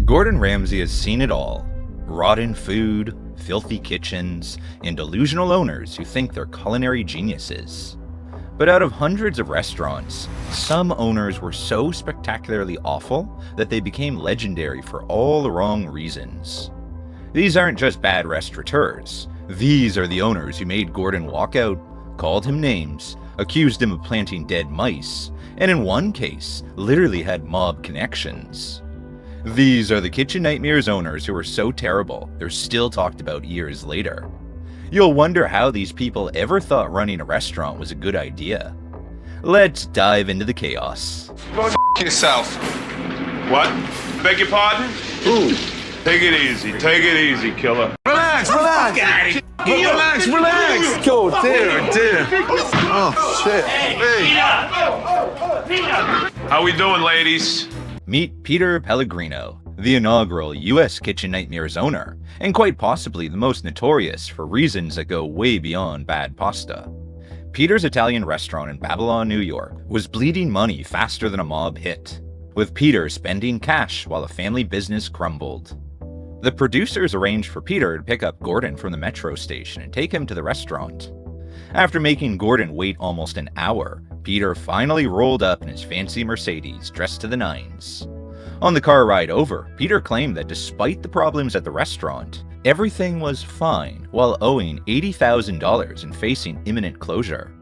Gordon Ramsay has seen it all. Rotten food, filthy kitchens, and delusional owners who think they're culinary geniuses. But out of hundreds of restaurants, some owners were so spectacularly awful that they became legendary for all the wrong reasons. These aren't just bad restaurateurs. These are the owners who made Gordon walk out, called him names, accused him of planting dead mice, and in one case, literally had mob connections. These are the Kitchen Nightmares owners who are so terrible, they're still talked about years later. You'll wonder how these people ever thought running a restaurant was a good idea. Let's dive into the chaos. Go f*** yourself. What? Beg your pardon? Ooh. Take it easy, killer. Relax. Go, dear. Oh, shit. Hey. How we doing, ladies? Meet Peter Pellegrino, the inaugural US Kitchen Nightmares owner, and quite possibly the most notorious for reasons that go way beyond bad pasta. Peter's Italian restaurant in Babylon, New York, was bleeding money faster than a mob hit, with Peter spending cash while the family business crumbled. The producers arranged for Peter to pick up Gordon from the metro station and take him to the restaurant. After making Gordon wait almost an hour, Peter finally rolled up in his fancy Mercedes, dressed to the nines. On the car ride over, Peter claimed that despite the problems at the restaurant, everything was fine while owing $80,000 and facing imminent closure.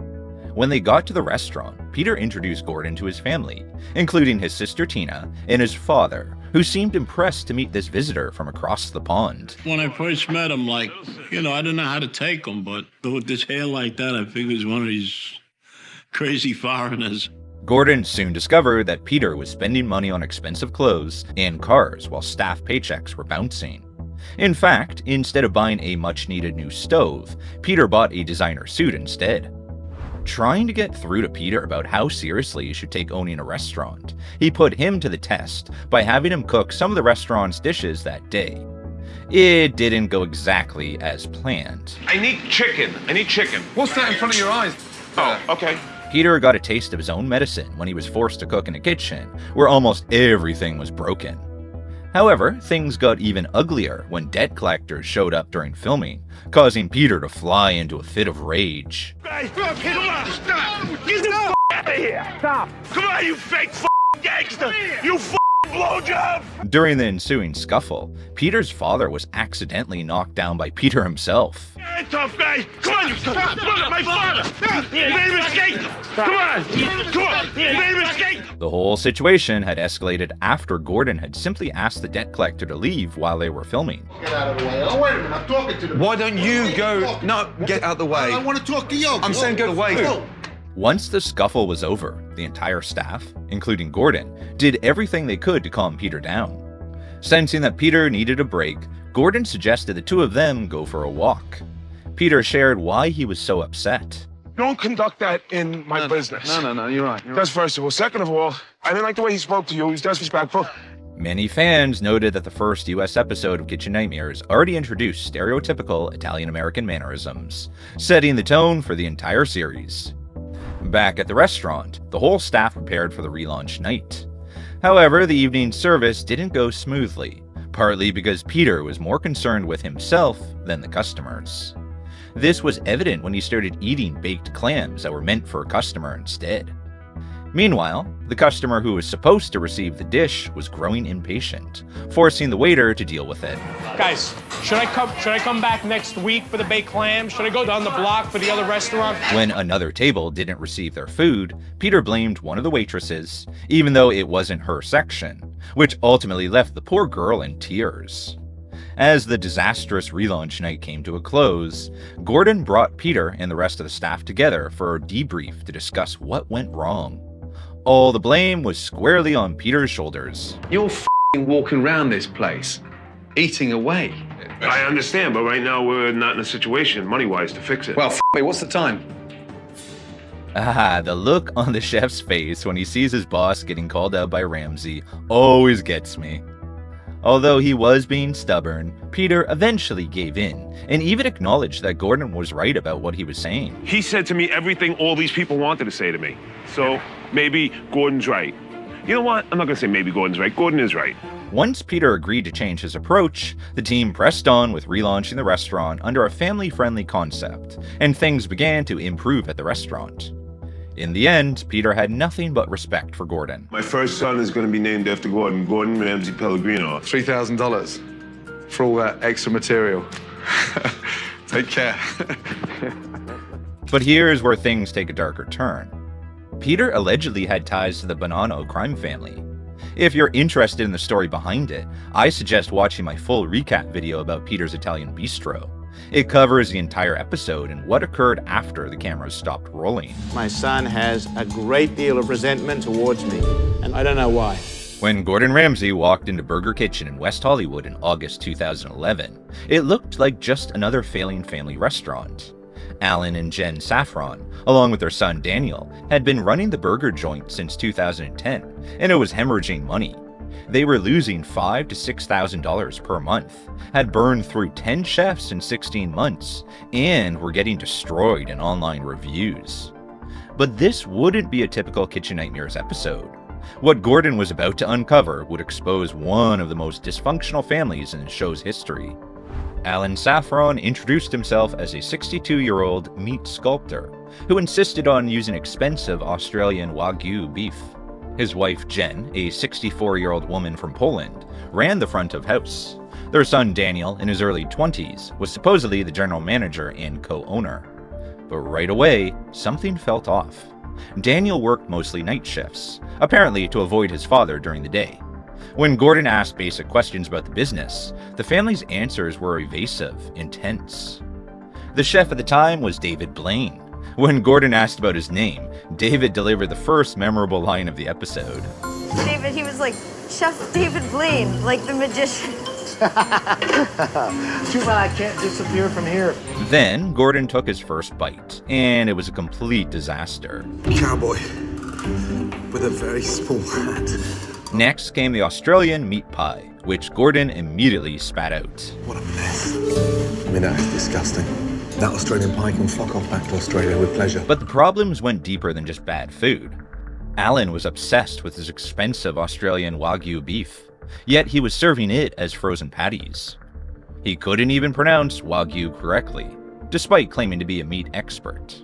When they got to the restaurant, Peter introduced Gordon to his family, including his sister Tina and his father, who seemed impressed to meet this visitor from across the pond. When I first met him, I didn't know how to take him, but with this hair like that, I figured he was one of these crazy foreigners. Gordon soon discovered that Peter was spending money on expensive clothes and cars while staff paychecks were bouncing. In fact, instead of buying a much-needed new stove, Peter bought a designer suit instead. Trying to get through to Peter about how seriously he should take owning a restaurant, he put him to the test by having him cook some of the restaurant's dishes that day. It didn't go exactly as planned. I need chicken. What's that in front of your eyes? Oh, okay. Peter got a taste of his own medicine when he was forced to cook in a kitchen where almost everything was broken. However, things got even uglier when debt collectors showed up during filming, causing Peter to fly into a fit of rage. Hey, come on, stop! Get the f*** out of here! Stop! Come on, you fake f***ing gangster! You f***ing blowjob! During the ensuing scuffle, Peter's father was accidentally knocked down by Peter himself. Hey, tough guy! Come on, you look at my father! You made a mistake! Come on! You made a mistake! The whole situation had escalated after Gordon had simply asked the debt collector to leave while they were filming. Get out of the way. Oh, wait a minute. I'm talking to them. Why don't you go? No, get out the way. I want to talk to you. I'm saying go away. Once the scuffle was over, the entire staff, including Gordon, did everything they could to calm Peter down. Sensing that Peter needed a break, Gordon suggested the two of them go for a walk. Peter shared why he was so upset. Don't conduct that in my business. No, you're right. That's first of all. Second of all, I didn't like the way he spoke to you. He was disrespectful. Many fans noted that the first US episode of Kitchen Nightmares already introduced stereotypical Italian-American mannerisms, setting the tone for the entire series. Back at the restaurant, the whole staff prepared for the relaunch night. However, the evening service didn't go smoothly, partly because Peter was more concerned with himself than the customers. This was evident when he started eating baked clams that were meant for a customer instead. Meanwhile, the customer who was supposed to receive the dish was growing impatient, forcing the waiter to deal with it. Guys, should I come back next week for the baked clams? Should I go down the block for the other restaurant? When another table didn't receive their food, Peter blamed one of the waitresses, even though it wasn't her section, which ultimately left the poor girl in tears. As the disastrous relaunch night came to a close, Gordon brought Peter and the rest of the staff together for a debrief to discuss what went wrong. All the blame was squarely on Peter's shoulders. You're f***ing walking around this place, eating away. I understand, but right now we're not in a situation, money-wise, to fix it. Well, f*** me, what's the time? The look on the chef's face when he sees his boss getting called out by Ramsay always gets me. Although he was being stubborn, Peter eventually gave in, and even acknowledged that Gordon was right about what he was saying. He said to me everything all these people wanted to say to me. So maybe Gordon's right. You know what? I'm not going to say maybe Gordon's right. Gordon is right. Once Peter agreed to change his approach, the team pressed on with relaunching the restaurant under a family-friendly concept, and things began to improve at the restaurant. In the end, Peter had nothing but respect for Gordon. My first son is going to be named after Gordon Ramsay Pellegrino. $3,000 for all that extra material. Take care. But here's where things take a darker turn. Peter allegedly had ties to the Bonanno crime family. If you're interested in the story behind it, I suggest watching my full recap video about Peter's Italian Bistro. It covers the entire episode and what occurred after the cameras stopped rolling. My son has a great deal of resentment towards me, and I don't know why. When Gordon Ramsay walked into Burger Kitchen in West Hollywood in August 2011, it looked like just another failing family restaurant. Allan and Jen Saffron, along with their son Daniel, had been running the burger joint since 2010, and it was hemorrhaging money. They were losing $5,000 to $6,000 per month, had burned through 10 chefs in 16 months, and were getting destroyed in online reviews. But this wouldn't be a typical Kitchen Nightmares episode. What Gordon was about to uncover would expose one of the most dysfunctional families in the show's history. Allan Saffron introduced himself as a 62-year-old meat sculptor who insisted on using expensive Australian Wagyu beef. His wife Jen, a 64-year-old woman from Poland, ran the front of house. Their son Daniel, in his early 20s, was supposedly the general manager and co-owner. But right away, something felt off. Daniel worked mostly night shifts, apparently to avoid his father during the day. When Gordon asked basic questions about the business, the family's answers were evasive, intense. The chef at the time was David Blaine. When Gordon asked about his name, David delivered the first memorable line of the episode. David, he was like, Chef David Blaine, like the magician. Too bad I can't disappear from here. Then, Gordon took his first bite, and it was a complete disaster. Cowboy with a very small hat. Next came the Australian meat pie, which Gordon immediately spat out. What a mess. I mean, that's disgusting. That Australian pie can fuck off back to Australia with pleasure. But the problems went deeper than just bad food. Allan was obsessed with his expensive Australian Wagyu beef, yet he was serving it as frozen patties. He couldn't even pronounce Wagyu correctly, despite claiming to be a meat expert.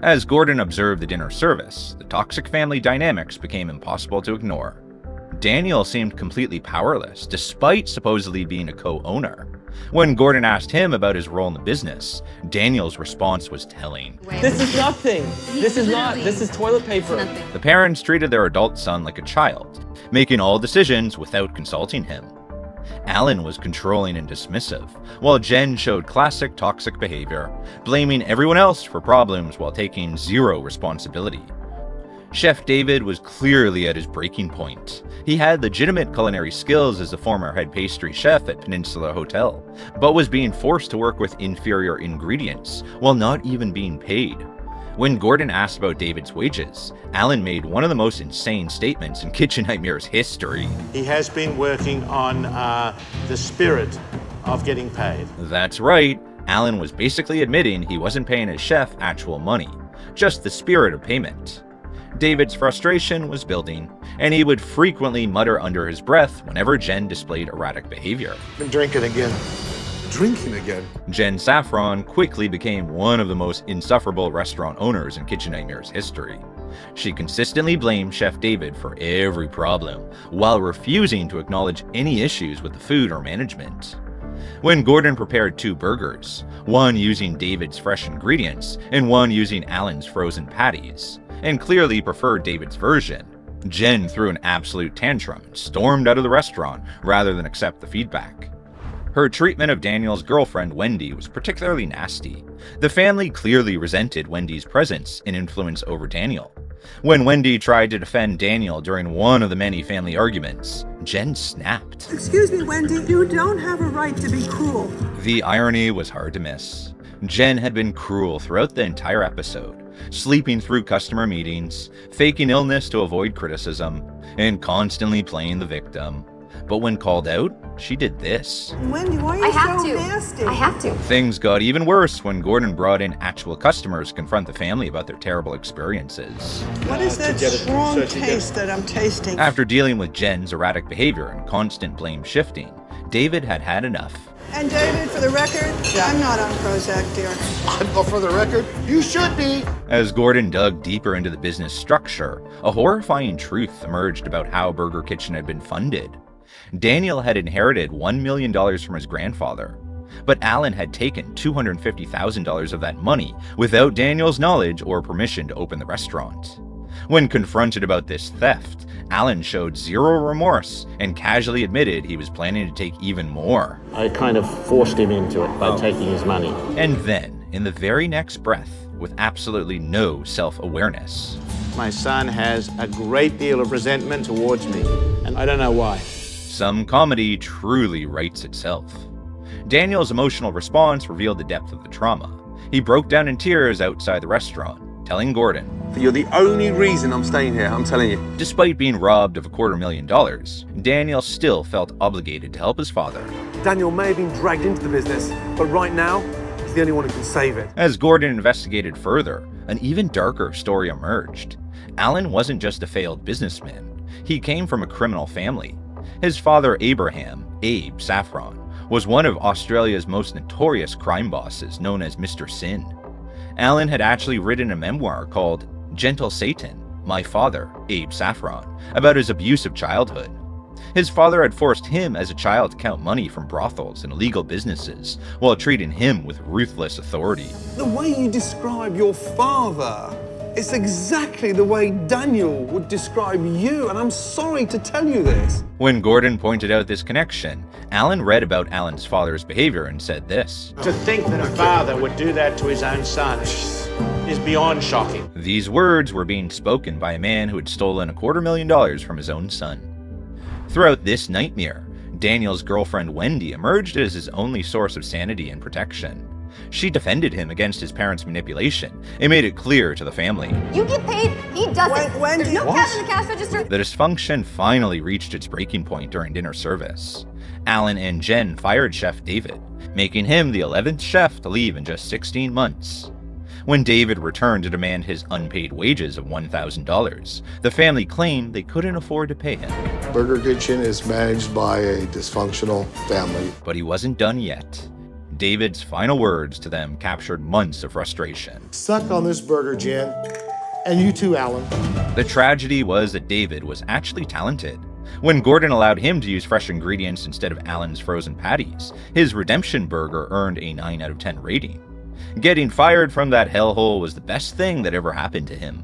As Gordon observed the dinner service, the toxic family dynamics became impossible to ignore. Daniel seemed completely powerless, despite supposedly being a co-owner. When Gordon asked him about his role in the business, Daniel's response was telling. This is nothing. This is toilet paper. The parents treated their adult son like a child, making all decisions without consulting him. Allan was controlling and dismissive, while Jen showed classic toxic behavior, blaming everyone else for problems while taking zero responsibility. Chef David was clearly at his breaking point. He had legitimate culinary skills as a former head pastry chef at Peninsula Hotel, but was being forced to work with inferior ingredients while not even being paid. When Gordon asked about David's wages, Allan made one of the most insane statements in Kitchen Nightmares history. He has been working on the spirit of getting paid. That's right, Allan was basically admitting he wasn't paying his chef actual money, just the spirit of payment. David's frustration was building, and he would frequently mutter under his breath whenever Jen displayed erratic behavior. Been drinking again. Drinking again? Jen Saffron quickly became one of the most insufferable restaurant owners in Kitchen Nightmares history. She consistently blamed Chef David for every problem, while refusing to acknowledge any issues with the food or management. When Gordon prepared 2 burgers, one using David's fresh ingredients and one using Allan's frozen patties, and clearly preferred David's version, Jen threw an absolute tantrum and stormed out of the restaurant rather than accept the feedback. Her treatment of Daniel's girlfriend Wendy was particularly nasty. The family clearly resented Wendy's presence and influence over Daniel. When Wendy tried to defend Daniel during one of the many family arguments, Jen snapped. Excuse me, Wendy, you don't have a right to be cruel. The irony was hard to miss. Jen had been cruel throughout the entire episode, sleeping through customer meetings, faking illness to avoid criticism, and constantly playing the victim. But when called out, she did this. Wendy, why are I you have so to. nasty? I have to. Things got even worse when Gordon brought in actual customers to confront the family about their terrible experiences. What is that strong taste that I'm tasting? After dealing with Jen's erratic behavior and constant blame shifting, David had had enough. And David, for the record, I'm not on Prozac, dear. But for the record, you should be. As Gordon dug deeper into the business structure, a horrifying truth emerged about how Burger Kitchen had been funded. Daniel had inherited $1 million from his grandfather, but Allan had taken $250,000 of that money without Daniel's knowledge or permission to open the restaurant. When confronted about this theft, Allan showed zero remorse and casually admitted he was planning to take even more. I kind of forced him into it by taking his money. And then, in the very next breath, with absolutely no self-awareness, My son has a great deal of resentment towards me, and I don't know why. some comedy truly writes itself. Daniel's emotional response revealed the depth of the trauma. He broke down in tears outside the restaurant, telling Gordon, You're the only reason I'm staying here, I'm telling you. despite being robbed of $250,000, Daniel still felt obligated to help his father. Daniel may have been dragged into the business, but right now, he's the only one who can save it. As Gordon investigated further, an even darker story emerged. Allan wasn't just a failed businessman. He came from a criminal family. His father, Abraham, Abe Saffron, was one of Australia's most notorious crime bosses, known as Mr. Sin. Allan had actually written a memoir called Gentle Satan, My Father, Abe Saffron, about his abusive childhood. His father had forced him as a child to count money from brothels and illegal businesses, while treating him with ruthless authority. The way you describe your father, it's exactly the way Daniel would describe you, and I'm sorry to tell you this. When Gordon pointed out this connection, Allan read about Allan's father's behavior and said this. To think that a father would do that to his own son is beyond shocking. These words were being spoken by a man who had stolen $250,000 from his own son. Throughout this nightmare, Daniel's girlfriend Wendy emerged as his only source of sanity and protection. She defended him against his parents' manipulation and made it clear to the family. You get paid, he doesn't. Wendy, There's no cash in the cash register. The dysfunction finally reached its breaking point during dinner service. Allan and Jen fired Chef David, making him the 11th chef to leave in just 16 months. When David returned to demand his unpaid wages of $1,000, the family claimed they couldn't afford to pay him. Burger Kitchen is managed by a dysfunctional family. But he wasn't done yet. David's final words to them captured months of frustration. Suck on this burger, Jen. And you too, Allan. The tragedy was that David was actually talented. When Gordon allowed him to use fresh ingredients instead of Allan's frozen patties, his redemption burger earned a 9 out of 10 rating. Getting fired from that hellhole was the best thing that ever happened to him.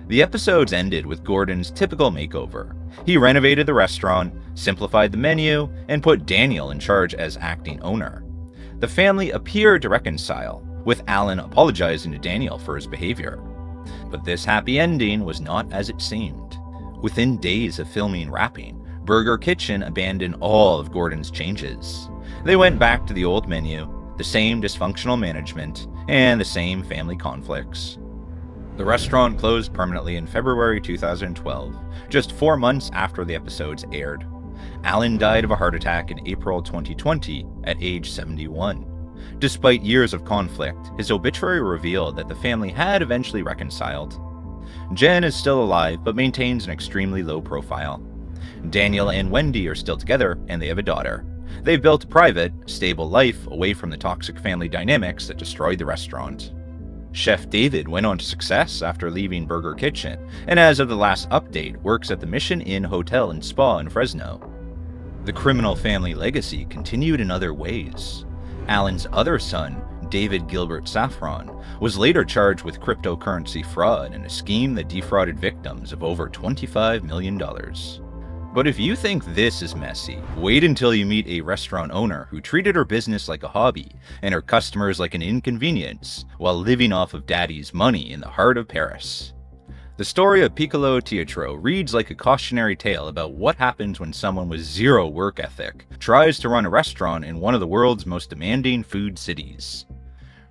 The episodes ended with Gordon's typical makeover. He renovated the restaurant, simplified the menu, and put Daniel in charge as acting owner. The family appeared to reconcile, with Allan apologizing to Daniel for his behavior. But this happy ending was not as it seemed. Within days of filming and wrapping, Burger Kitchen abandoned all of Gordon's changes. They went back to the old menu, the same dysfunctional management, and the same family conflicts. The restaurant closed permanently in February 2012, just 4 months after the episodes aired. Allan died of a heart attack in April 2020 at age 71. Despite years of conflict, his obituary revealed that the family had eventually reconciled. Jen is still alive but maintains an extremely low profile. Daniel and Wendy are still together and they have a daughter. They've built a private, stable life away from the toxic family dynamics that destroyed the restaurant. Chef David went on to success after leaving Burger Kitchen, and as of the last update, works at the Mission Inn Hotel and Spa in Fresno. The criminal family legacy continued in other ways. Allan's other son, David Gilbert Saffron, was later charged with cryptocurrency fraud in a scheme that defrauded victims of over $25 million. But if you think this is messy, wait until you meet a restaurant owner who treated her business like a hobby and her customers like an inconvenience while living off of daddy's money in the heart of Paris. The story of Piccolo Teatro reads like a cautionary tale about what happens when someone with zero work ethic tries to run a restaurant in one of the world's most demanding food cities.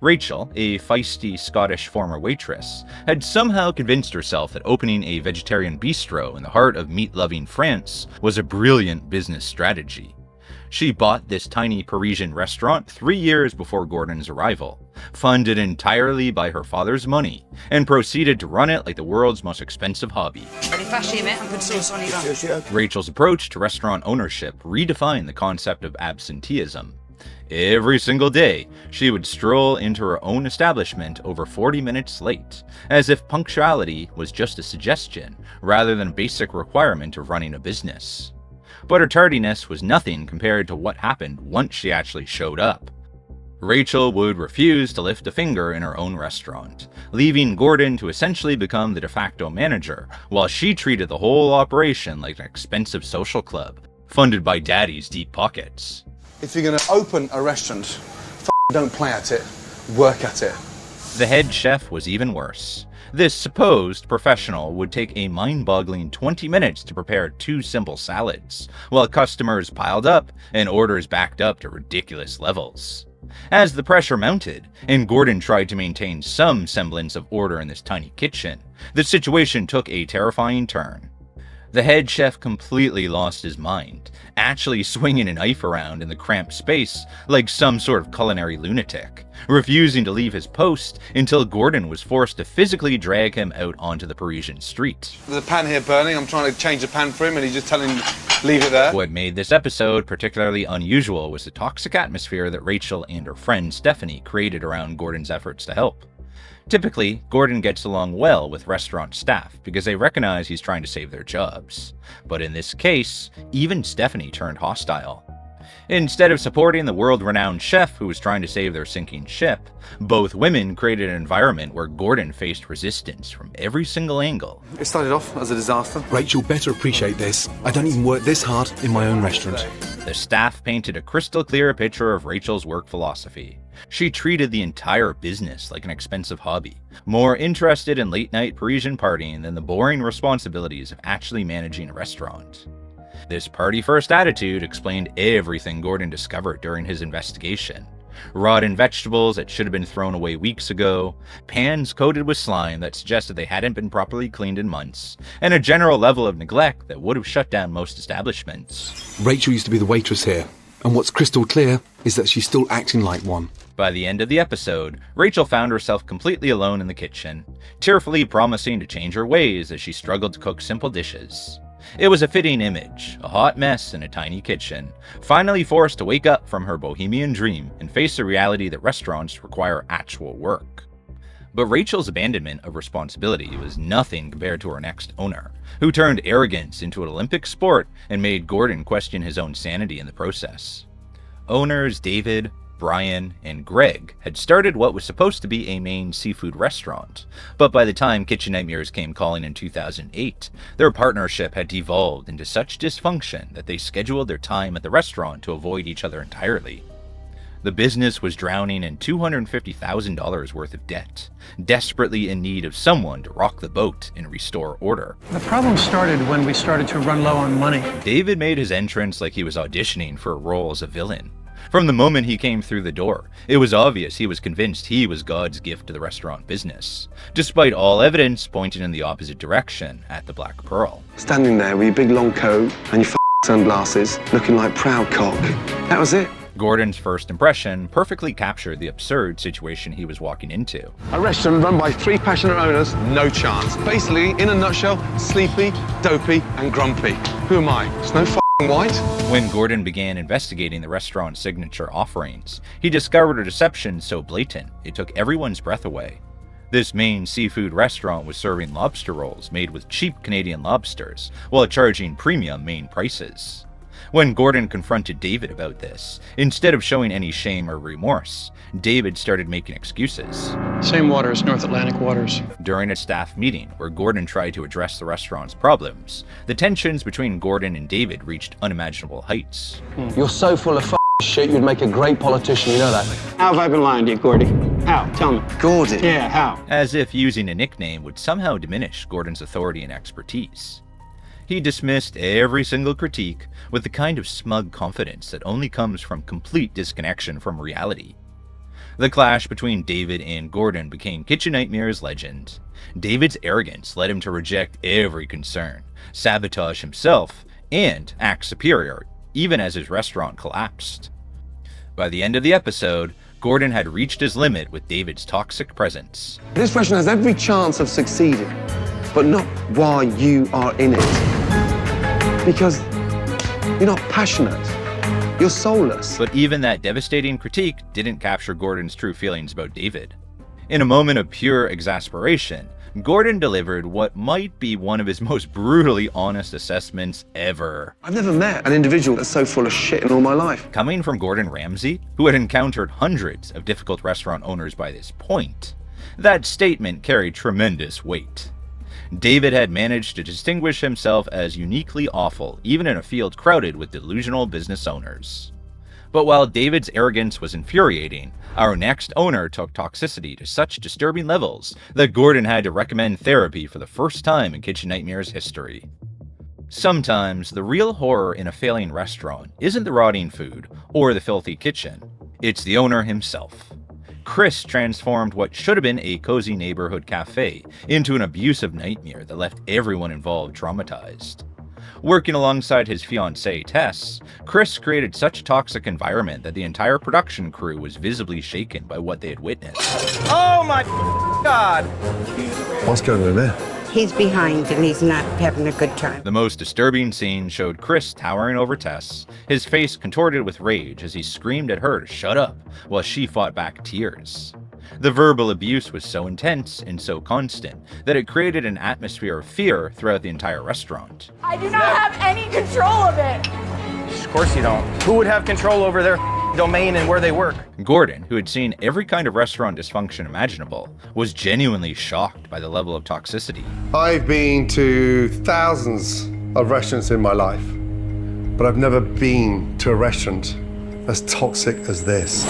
Rachel, a feisty Scottish former waitress, had somehow convinced herself that opening a vegetarian bistro in the heart of meat-loving France was a brilliant business strategy. She bought this tiny Parisian restaurant 3 years before Gordon's arrival, funded entirely by her father's money, and proceeded to run it like the world's most expensive hobby. Rachel's approach to restaurant ownership redefined the concept of absenteeism. Every single day, she would stroll into her own establishment over 40 minutes late, as if punctuality was just a suggestion rather than a basic requirement of running a business. But her tardiness was nothing compared to what happened once she actually showed up. Rachel would refuse to lift a finger in her own restaurant, leaving Gordon to essentially become the de facto manager, while she treated the whole operation like an expensive social club, funded by Daddy's deep pockets. If you're going to open a restaurant, don't play at it, work at it. The head chef was even worse. This supposed professional would take a mind-boggling 20 minutes to prepare 2 simple salads, while customers piled up and orders backed up to ridiculous levels. As the pressure mounted, and Gordon tried to maintain some semblance of order in this tiny kitchen, the situation took a terrifying turn. The head chef completely lost his mind, actually swinging a knife around in the cramped space like some sort of culinary lunatic, refusing to leave his post until Gordon was forced to physically drag him out onto the Parisian street. There's a pan here burning, I'm trying to change the pan for him and he's just telling him to leave it there. What made this episode particularly unusual was the toxic atmosphere that Rachel and her friend Stephanie created around Gordon's efforts to help. Typically, Gordon gets along well with restaurant staff because they recognize he's trying to save their jobs. But in this case, even Stephanie turned hostile. Instead of supporting the world-renowned chef who was trying to save their sinking ship, both women created an environment where Gordon faced resistance from every single angle. It started off as a disaster. Rachel better appreciate this. I don't even work this hard in my own restaurant. The staff painted a crystal clear picture of Rachel's work philosophy. She treated the entire business like an expensive hobby, more interested in late-night Parisian partying than the boring responsibilities of actually managing a restaurant. This party-first attitude explained everything Gordon discovered during his investigation. Rotten vegetables that should have been thrown away weeks ago, pans coated with slime that suggested they hadn't been properly cleaned in months, and a general level of neglect that would have shut down most establishments. Rachel used to be the waitress here, and what's crystal clear is that she's still acting like one. By the end of the episode, Rachel found herself completely alone in the kitchen, tearfully promising to change her ways as she struggled to cook simple dishes. It was a fitting image, a hot mess in a tiny kitchen, finally forced to wake up from her bohemian dream and face the reality that restaurants require actual work. But Rachel's abandonment of responsibility was nothing compared to her next owner, who turned arrogance into an Olympic sport and made Gordon question his own sanity in the process. Owners David, Brian, and Greg had started what was supposed to be a main seafood restaurant, but by the time Kitchen Nightmares came calling in 2008, their partnership had devolved into such dysfunction that they scheduled their time at the restaurant to avoid each other entirely. The business was drowning in $250,000 worth of debt, desperately in need of someone to rock the boat and restore order. The problem started when we started to run low on money. David made his entrance like he was auditioning for a role as a villain. From the moment he came through the door, it was obvious he was convinced he was God's gift to the restaurant business, despite all evidence pointing in the opposite direction at the Black Pearl. Standing there with your big long coat and your sunglasses, looking like proud cock. That was it. Gordon's first impression perfectly captured the absurd situation he was walking into. A restaurant run by 3 passionate owners, no chance. Basically, in a nutshell, sleepy, dopey, and grumpy. Who am I? Snow White? When Gordon began investigating the restaurant's signature offerings, he discovered a deception so blatant it took everyone's breath away. This main seafood restaurant was serving lobster rolls made with cheap Canadian lobsters, while charging premium Maine prices. When Gordon confronted David about this, instead of showing any shame or remorse, David started making excuses. Same waters, North Atlantic waters. During a staff meeting where Gordon tried to address the restaurant's problems, the tensions between Gordon and David reached unimaginable heights. You're so full of shit, you'd make a great politician, you know that. How have I been lying to you, Gordy? How? Tell me. Gordy? Yeah, how? As if using a nickname would somehow diminish Gordon's authority and expertise. He dismissed every single critique with the kind of smug confidence that only comes from complete disconnection from reality. The clash between David and Gordon became Kitchen Nightmare's legend. David's arrogance led him to reject every concern, sabotage himself, and act superior, even as his restaurant collapsed. By the end of the episode, Gordon had reached his limit with David's toxic presence. This restaurant has every chance of succeeding, but not while you are in it. Because you're not passionate. You're soulless. But even that devastating critique didn't capture Gordon's true feelings about David. In a moment of pure exasperation, Gordon delivered what might be one of his most brutally honest assessments ever. I've never met an individual that's so full of shit in all my life. Coming from Gordon Ramsay, who had encountered hundreds of difficult restaurant owners by this point, that statement carried tremendous weight. David had managed to distinguish himself as uniquely awful, even in a field crowded with delusional business owners. But while David's arrogance was infuriating, our next owner took toxicity to such disturbing levels that Gordon had to recommend therapy for the first time in Kitchen Nightmare's history. Sometimes, the real horror in a failing restaurant isn't the rotting food or the filthy kitchen, it's the owner himself. Chris transformed what should have been a cozy neighborhood cafe into an abusive nightmare that left everyone involved traumatized. Working alongside his fiancée, Tess, Chris created such a toxic environment that the entire production crew was visibly shaken by what they had witnessed. Oh my God! What's going on there? He's behind and he's not having a good time. The most disturbing scene showed Chris towering over Tess, his face contorted with rage as he screamed at her to shut up while she fought back tears. The verbal abuse was so intense and so constant that it created an atmosphere of fear throughout the entire restaurant. I do not have any control of it. Of course you don't. Who would have control over their domain and where they work? Gordon, who had seen every kind of restaurant dysfunction imaginable, was genuinely shocked by the level of toxicity. I've been to thousands of restaurants in my life, but I've never been to a restaurant as toxic as this.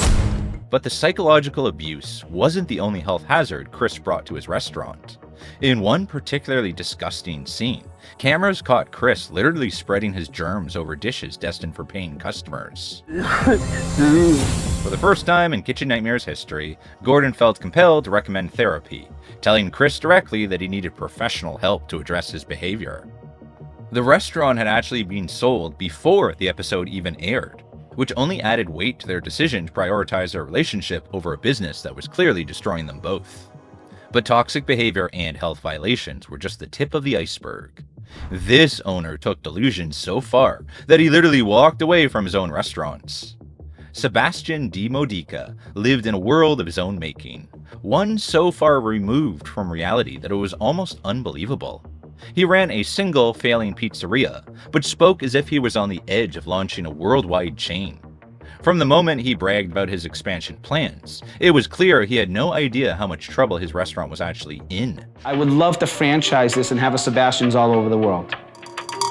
But the psychological abuse wasn't the only health hazard Chris brought to his restaurant. In one particularly disgusting scene, cameras caught Chris literally spreading his germs over dishes destined for paying customers. For the first time in Kitchen Nightmare's history, Gordon felt compelled to recommend therapy, telling Chris directly that he needed professional help to address his behavior. The restaurant had actually been sold before the episode even aired, which only added weight to their decision to prioritize their relationship over a business that was clearly destroying them both. But toxic behavior and health violations were just the tip of the iceberg. This owner took delusion so far that he literally walked away from his own restaurants. Sebastian de Modica lived in a world of his own making, one so far removed from reality that it was almost unbelievable. He ran a single failing pizzeria, but spoke as if he was on the edge of launching a worldwide chain. From the moment he bragged about his expansion plans, it was clear he had no idea how much trouble his restaurant was actually in. I would love to franchise this and have a Sebastian's all over the world.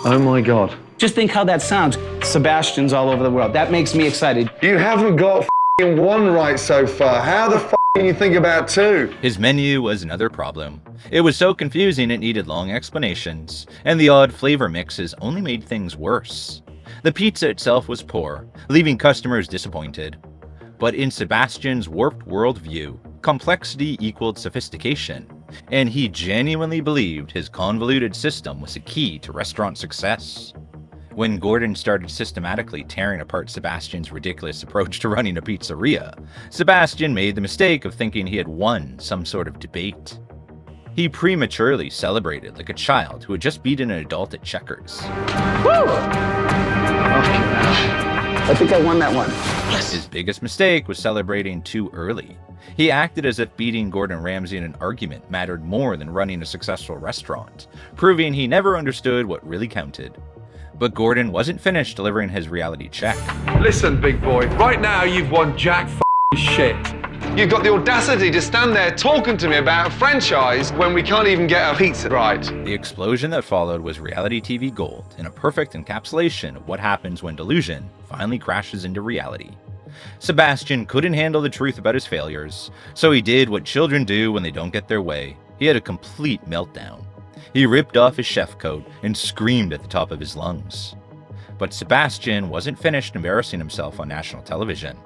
Oh my God. Just think how that sounds. Sebastian's all over the world. That makes me excited. You haven't got one right so far. How the can you think about two? His menu was another problem. It was so confusing it needed long explanations, and the odd flavor mixes only made things worse. The pizza itself was poor, leaving customers disappointed. But in Sebastian's warped worldview, complexity equaled sophistication, and he genuinely believed his convoluted system was a key to restaurant success. When Gordon started systematically tearing apart Sebastian's ridiculous approach to running a pizzeria, Sebastian made the mistake of thinking he had won some sort of debate. He prematurely celebrated like a child who had just beaten an adult at checkers. Woo! I think I won that one. His biggest mistake was celebrating too early. He acted as if beating Gordon Ramsay in an argument mattered more than running a successful restaurant, proving he never understood what really counted. But Gordon wasn't finished delivering his reality check. Listen, big boy, right now you've won jack shit. You've got the audacity to stand there talking to me about a franchise when we can't even get a pizza right. The explosion that followed was reality TV gold, and a perfect encapsulation of what happens when delusion finally crashes into reality. Sebastian couldn't handle the truth about his failures, so he did what children do when they don't get their way. He had a complete meltdown. He ripped off his chef coat and screamed at the top of his lungs. But Sebastian wasn't finished embarrassing himself on national television.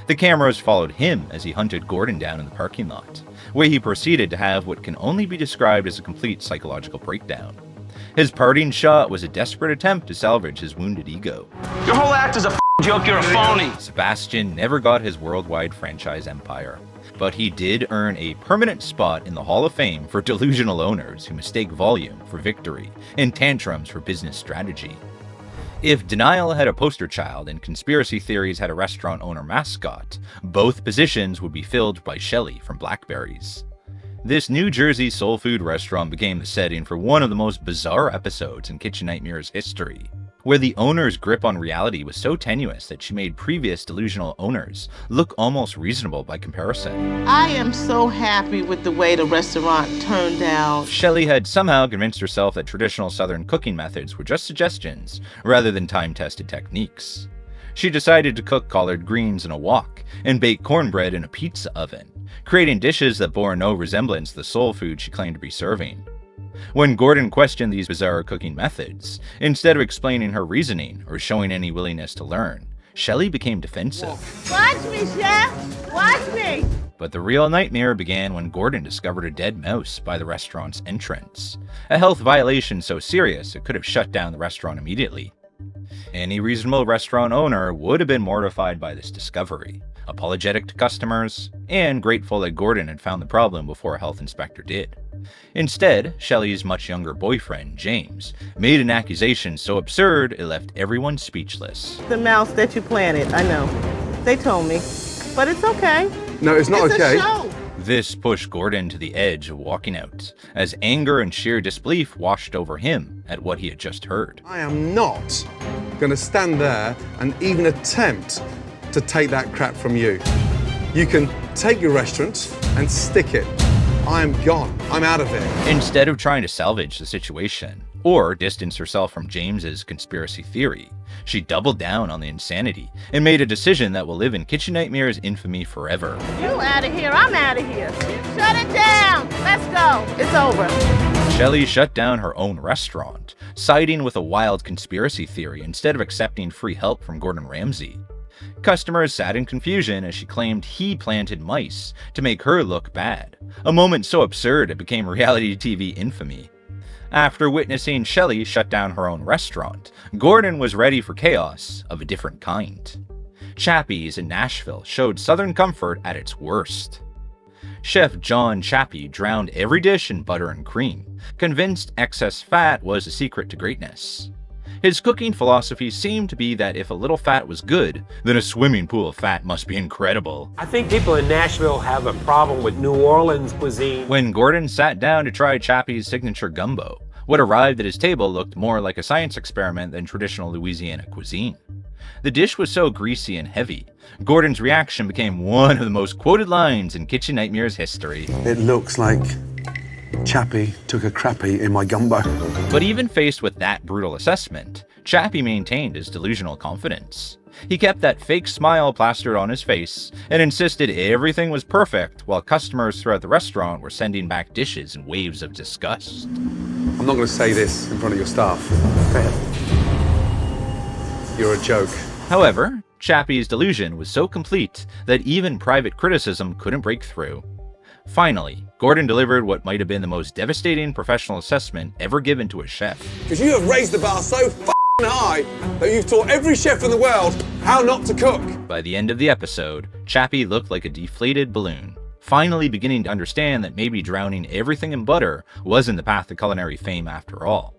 The cameras followed him as he hunted Gordon down in the parking lot, where he proceeded to have what can only be described as a complete psychological breakdown. His parting shot was a desperate attempt to salvage his wounded ego. Your whole act is a joke, you're a phony. Sebastian never got his worldwide franchise empire, but he did earn a permanent spot in the Hall of Fame for delusional owners who mistake volume for victory and tantrums for business strategy. If denial had a poster child and conspiracy theories had a restaurant owner mascot, both positions would be filled by Shelly from Blackberries. This New Jersey soul food restaurant became the setting for one of the most bizarre episodes in Kitchen Nightmares history, where the owner's grip on reality was so tenuous that she made previous delusional owners look almost reasonable by comparison. I am so happy with the way the restaurant turned out. Shelly had somehow convinced herself that traditional Southern cooking methods were just suggestions rather than time-tested techniques. She decided to cook collard greens in a wok and bake cornbread in a pizza oven, creating dishes that bore no resemblance to the soul food she claimed to be serving. When Gordon questioned these bizarre cooking methods, instead of explaining her reasoning or showing any willingness to learn, Shelly became defensive. Watch me, chef! Watch me! But the real nightmare began when Gordon discovered a dead mouse by the restaurant's entrance, a health violation so serious it could have shut down the restaurant immediately. Any reasonable restaurant owner would have been mortified by this discovery, apologetic to customers, and grateful that Gordon had found the problem before a health inspector did. Instead, Shelly's much younger boyfriend, James, made an accusation so absurd it left everyone speechless. The mouse that you planted, I know. They told me. But it's okay. No, it's not okay. It's a show. This pushed Gordon to the edge of walking out, as anger and sheer disbelief washed over him at what he had just heard. I am not going to stand there and even attempt to take that crap from you. You can take your restaurant and stick it. I am gone. I'm out of it. Instead of trying to salvage the situation, or distance herself from James's conspiracy theory, she doubled down on the insanity and made a decision that will live in Kitchen Nightmares' infamy forever. You out of here, I'm out of here. Shut it down. Let's go. It's over. Shelly shut down her own restaurant, siding with a wild conspiracy theory instead of accepting free help from Gordon Ramsay. Customers sat in confusion as she claimed he planted mice to make her look bad, a moment so absurd it became reality TV infamy. After witnessing Shelly shut down her own restaurant, Gordon was ready for chaos of a different kind. Chappy's in Nashville showed Southern comfort at its worst. Chef John Chappy drowned every dish in butter and cream, convinced excess fat was the secret to greatness. His cooking philosophy seemed to be that if a little fat was good, then a swimming pool of fat must be incredible. I think people in Nashville have a problem with New Orleans cuisine. When Gordon sat down to try Chappy's signature gumbo, what arrived at his table looked more like a science experiment than traditional Louisiana cuisine. The dish was so greasy and heavy, Gordon's reaction became one of the most quoted lines in Kitchen Nightmares history. It looks like Chappy took a crappie in my gumbo. But even faced with that brutal assessment, Chappy maintained his delusional confidence. He kept that fake smile plastered on his face and insisted everything was perfect while customers throughout the restaurant were sending back dishes in waves of disgust. I'm not going to say this in front of your staff. Go ahead. You're a joke. However, Chappy's delusion was so complete that even private criticism couldn't break through. Finally, Gordon delivered what might have been the most devastating professional assessment ever given to a chef. Because you have raised the bar so f***ing high that you've taught every chef in the world how not to cook. By the end of the episode, Chappy looked like a deflated balloon, finally beginning to understand that maybe drowning everything in butter wasn't the path to culinary fame after all.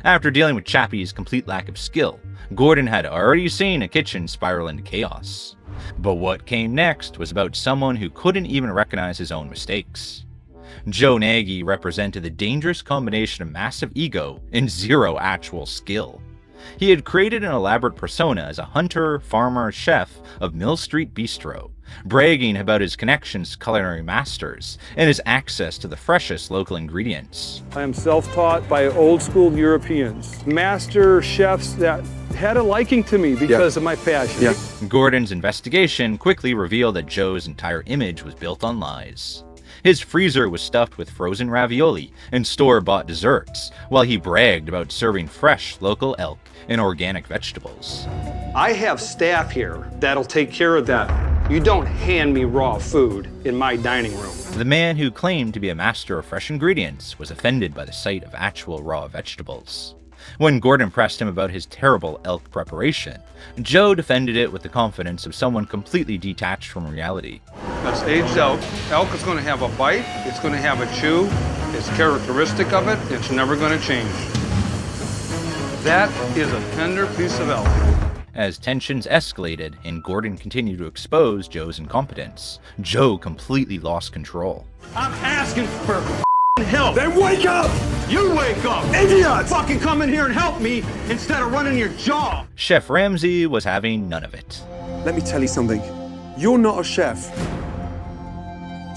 After dealing with Chappy's complete lack of skill, Gordon had already seen a kitchen spiral into chaos. But what came next was about someone who couldn't even recognize his own mistakes. Joe Nagy represented the dangerous combination of massive ego and zero actual skill. He had created an elaborate persona as a hunter, farmer, chef of Mill Street Bistro, bragging about his connections to culinary masters and his access to the freshest local ingredients. I am self-taught by old-school Europeans, master chefs that had a liking to me because of my passion. Gordon's investigation quickly revealed that Joe's entire image was built on lies. His freezer was stuffed with frozen ravioli and store-bought desserts, while he bragged about serving fresh local elk and organic vegetables. I have staff here that'll take care of that. You don't hand me raw food in my dining room. The man who claimed to be a master of fresh ingredients was offended by the sight of actual raw vegetables. When Gordon pressed him about his terrible elk preparation, Joe defended it with the confidence of someone completely detached from reality. That's aged elk. Elk is going to have a bite. It's going to have a chew. It's characteristic of it. It's never going to change. That is a tender piece of elk. As tensions escalated and Gordon continued to expose Joe's incompetence, Joe completely lost control. I'm asking for help. Then wake up! You wake up! Idiot! Fucking come in here and help me instead of running your jaw! Chef Ramsay was having none of it. Let me tell you something. You're not a chef.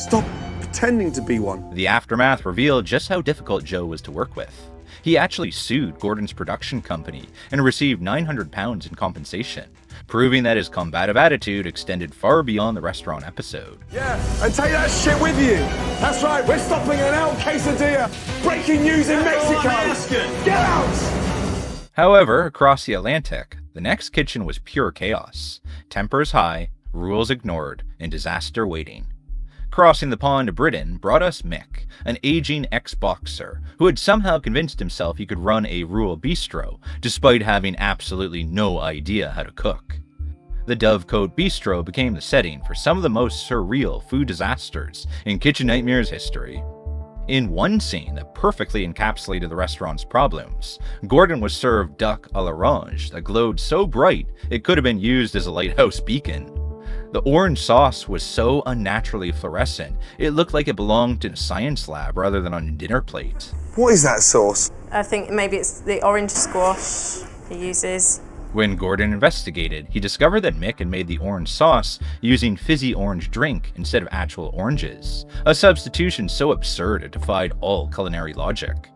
Stop pretending to be one. The aftermath revealed just how difficult Joe was to work with. He actually sued Gordon's production company and received £900 in compensation, proving that his combative attitude extended far beyond the restaurant episode. Yeah, and take that shit with you. That's right, we're stopping an El Quesadilla. Breaking news in Mexico. Get out! However, across the Atlantic, the next kitchen was pure chaos. Tempers high, rules ignored, and disaster waiting. Crossing the pond to Britain brought us Mick, an aging ex-boxer who had somehow convinced himself he could run a rural bistro, despite having absolutely no idea how to cook. The Dovecote Bistro became the setting for some of the most surreal food disasters in Kitchen Nightmares history. In one scene that perfectly encapsulated the restaurant's problems, Gordon was served duck à l'orange that glowed so bright it could have been used as a lighthouse beacon. The orange sauce was so unnaturally fluorescent, it looked like it belonged in a science lab rather than on a dinner plate. What is that sauce? I think maybe it's the orange squash he uses. When Gordon investigated, he discovered that Mick had made the orange sauce using fizzy orange drink instead of actual oranges, a substitution so absurd it defied all culinary logic.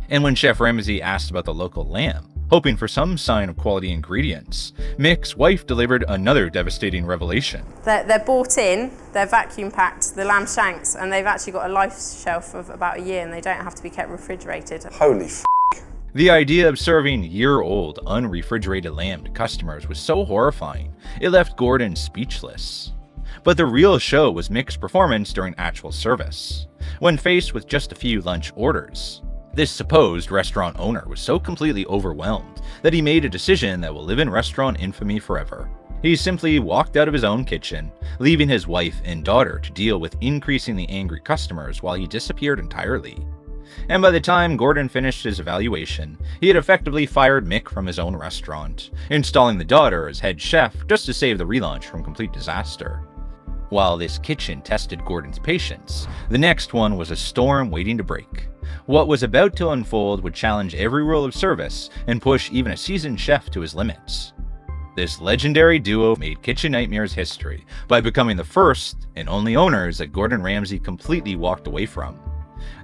And when Chef Ramsay asked about the local lamb, hoping for some sign of quality ingredients, Mick's wife delivered another devastating revelation. They're bought in, they're vacuum packed, the lamb shanks, and they've actually got a life shelf of about a year and they don't have to be kept refrigerated. Holy f***. The idea of serving year-old, unrefrigerated lamb to customers was so horrifying, it left Gordon speechless. But the real show was Mick's performance during actual service. When faced with just a few lunch orders, this supposed restaurant owner was so completely overwhelmed that he made a decision that will live in restaurant infamy forever. He simply walked out of his own kitchen, leaving his wife and daughter to deal with increasingly angry customers while he disappeared entirely. And by the time Gordon finished his evaluation, he had effectively fired Mick from his own restaurant, installing the daughter as head chef just to save the relaunch from complete disaster. While this kitchen tested Gordon's patience, the next one was a storm waiting to break. What was about to unfold would challenge every rule of service and push even a seasoned chef to his limits. This legendary duo made Kitchen Nightmares history by becoming the first and only owners that Gordon Ramsay completely walked away from.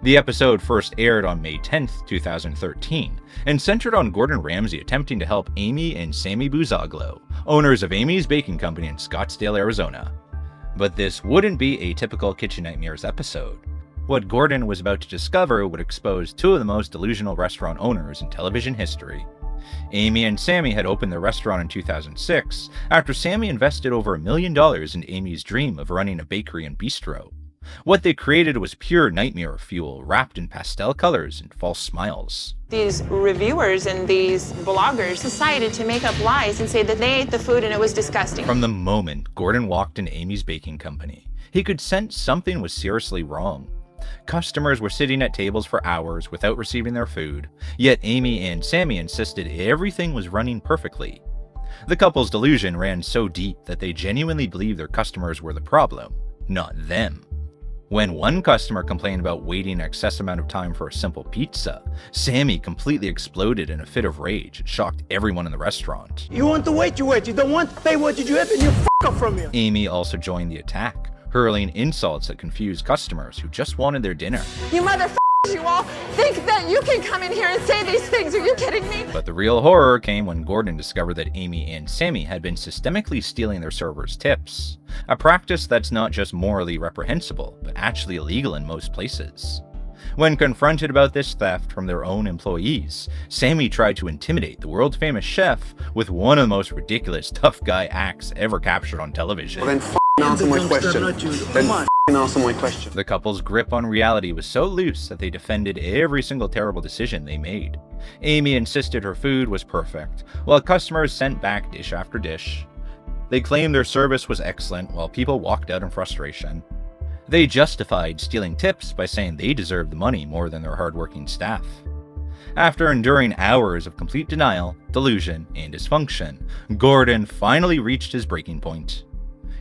The episode first aired on May 10th, 2013, and centered on Gordon Ramsay attempting to help Amy and Samy Bouzaglo, owners of Amy's Baking Company in Scottsdale, Arizona. But this wouldn't be a typical Kitchen Nightmares episode. What Gordon was about to discover would expose two of the most delusional restaurant owners in television history. Amy and Samy had opened their restaurant in 2006 after Samy invested over $1 million in Amy's dream of running a bakery and bistro. What they created was pure nightmare fuel wrapped in pastel colors and false smiles. These reviewers and these bloggers decided to make up lies and say that they ate the food and it was disgusting. From the moment Gordon walked into Amy's Baking Company, he could sense something was seriously wrong. Customers were sitting at tables for hours without receiving their food, yet Amy and Samy insisted everything was running perfectly. The couple's delusion ran so deep that they genuinely believed their customers were the problem, not them. When one customer complained about waiting an excess amount of time for a simple pizza, Samy completely exploded in a fit of rage and shocked everyone in the restaurant. You want to wait, you wait. You don't want to pay what did you have and you f*** up from here. Amy also joined the attack, hurling insults that confused customers who just wanted their dinner. You motherfuckers, you all think that you can come in here and say these things. Are you kidding me? But the real horror came when Gordon discovered that Amy and Samy had been systemically stealing their servers' tips, a practice that's not just morally reprehensible, but actually illegal in most places. When confronted about this theft from their own employees, Samy tried to intimidate the world-famous chef with one of the most ridiculous tough guy acts ever captured on television. Well then f*** answer my question. Then answer my question. The couple's grip on reality was so loose that they defended every single terrible decision they made. Amy insisted her food was perfect, while customers sent back dish after dish. They claimed their service was excellent, while people walked out in frustration. They justified stealing tips by saying they deserved the money more than their hardworking staff. After enduring hours of complete denial, delusion, and dysfunction, Gordon finally reached his breaking point.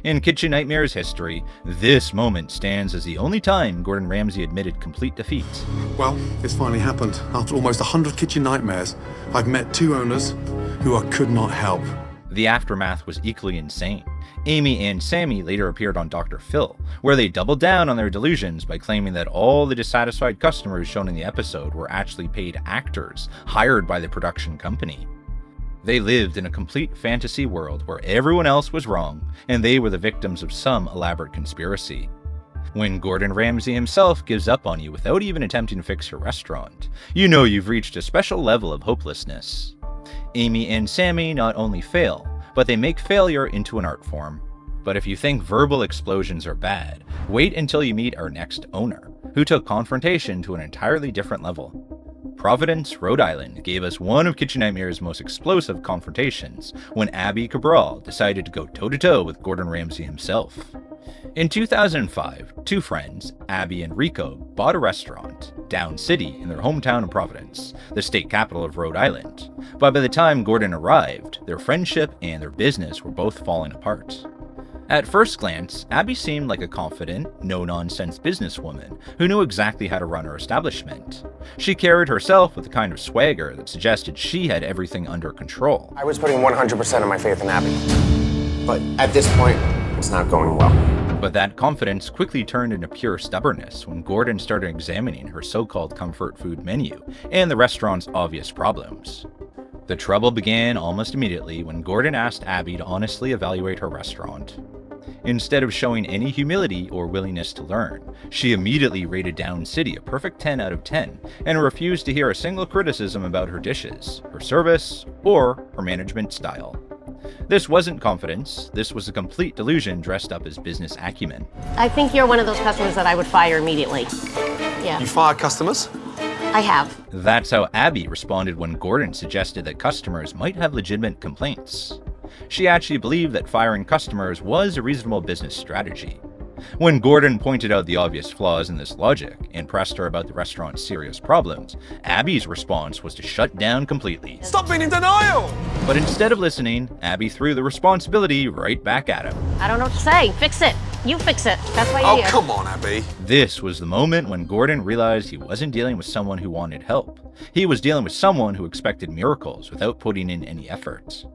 In Kitchen Nightmares history, this moment stands as the only time Gordon Ramsay admitted complete defeat. Well, it's finally happened. After almost 100 kitchen nightmares, I've met 2 owners who I could not help. The aftermath was equally insane. Amy and Samy later appeared on Dr. Phil, where they doubled down on their delusions by claiming that all the dissatisfied customers shown in the episode were actually paid actors hired by the production company. They lived in a complete fantasy world where everyone else was wrong and they were the victims of some elaborate conspiracy. When Gordon Ramsay himself gives up on you without even attempting to fix your restaurant, you know you've reached a special level of hopelessness. Amy and Samy not only fail, but they make failure into an art form. But if you think verbal explosions are bad, wait until you meet our next owner, who took Confrontation to an entirely different level. Providence, Rhode Island gave us one of Kitchen Nightmares' most explosive confrontations when Cabral decided to go toe-to-toe with Gordon Ramsay himself. In 2005, 2 friends, Abby and Rico, bought a restaurant, Down City, in their hometown of Providence, the state capital of Rhode Island. But by the time Gordon arrived, their friendship and their business were both falling apart. At first glance, Abby seemed like a confident, no-nonsense businesswoman who knew exactly how to run her establishment. She carried herself with a kind of swagger that suggested she had everything under control. I was putting 100% of my faith in Abby, but at this point, it's not going well. But that confidence quickly turned into pure stubbornness when Gordon started examining her so-called comfort food menu and the restaurant's obvious problems. The trouble began almost immediately when Gordon asked Abby to honestly evaluate her restaurant. Instead of showing any humility or willingness to learn, she immediately rated Down City a perfect 10 out of 10 and refused to hear a single criticism about her dishes, her service, or her management style. This wasn't confidence, this was a complete delusion dressed up as business acumen. I think you're one of those customers that I would fire immediately. Yeah. You fire customers? I have. That's how Abby responded when Gordon suggested that customers might have legitimate complaints. She actually believed that firing customers was a reasonable business strategy. When Gordon pointed out the obvious flaws in this logic and pressed her about the restaurant's serious problems, Abby's response was to shut down completely. Stop being in denial! But instead of listening, Abby threw the responsibility right back at him. I don't know what to say. Fix it. You fix it. That's why you're here. Oh, come on, Abby. This was the moment when Gordon realized he wasn't dealing with someone who wanted help. He was dealing with someone who expected miracles without putting in any effort.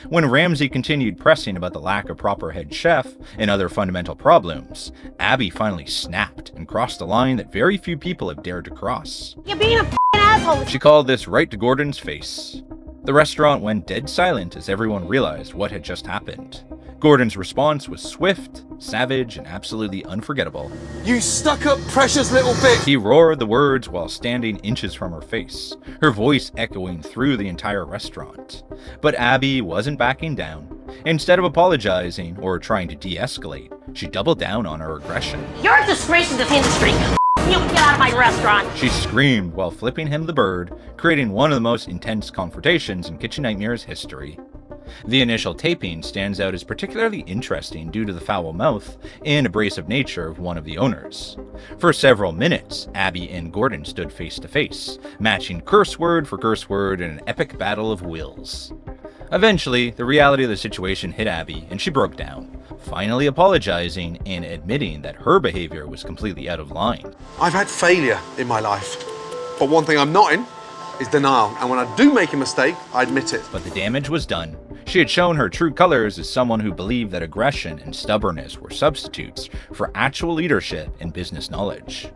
When Ramsay continued pressing about the lack of proper head chef and other fundamental problems, Abby finally snapped and crossed a line that very few people have dared to cross. You're being a f***ing asshole. She called this right to Gordon's face. The restaurant went dead silent as everyone realized what had just happened. Gordon's response was swift, savage, and absolutely unforgettable. You stuck-up precious little bitch! He roared the words while standing inches from her face, her voice echoing through the entire restaurant. But Abby wasn't backing down. Instead of apologizing or trying to de-escalate, she doubled down on her aggression. You're a disgrace to this industry. You get out of my restaurant. She screamed while flipping him the bird, creating one of the most intense confrontations in Kitchen Nightmares history. The initial taping stands out as particularly interesting due to the foul mouth and abrasive nature of one of the owners. For several minutes, Abby and Gordon stood face to face, matching curse word for curse word in an epic battle of wills. Eventually, the reality of the situation hit Abby and she broke down, finally apologizing and admitting that her behavior was completely out of line. I've had failure in my life, but one thing I'm not in is denial, and when I do make a mistake, I admit it. But the damage was done. She had shown her true colors as someone who believed that aggression and stubbornness were substitutes for actual leadership and business knowledge.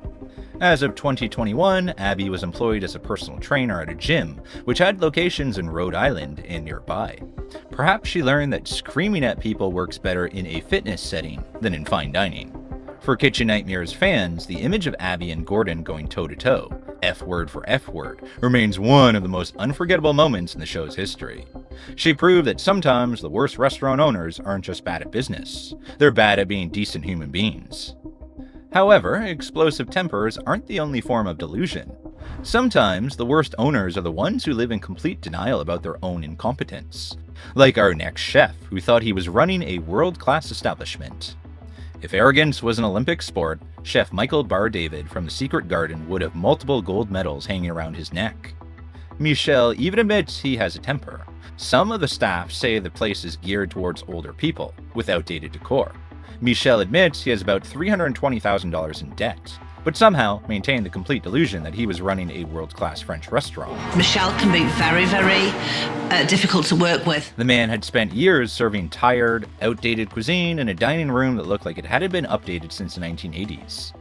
As of 2021, Abby was employed as a personal trainer at a gym, which had locations in Rhode Island and nearby. Perhaps she learned that screaming at people works better in a fitness setting than in fine dining. For Kitchen Nightmares fans, the image of Abby and Gordon going toe-to-toe, F word for F word, remains one of the most unforgettable moments in the show's history. She proved that sometimes the worst restaurant owners aren't just bad at business, they're bad at being decent human beings. However, explosive tempers aren't the only form of delusion. Sometimes the worst owners are the ones who live in complete denial about their own incompetence, like our next chef who thought he was running a world-class establishment. If arrogance was an Olympic sport, Chef Michael Bar-David from the Secret Garden would have multiple gold medals hanging around his neck. Michel even admits he has a temper. Some of the staff say the place is geared towards older people, with outdated decor. Michel admits he has about $320,000 in debt, but somehow maintained the complete delusion that he was running a world-class French restaurant. Michel can be very, very difficult to work with. The man had spent years serving tired, outdated cuisine in a dining room that looked like it hadn't been updated since the 1980s.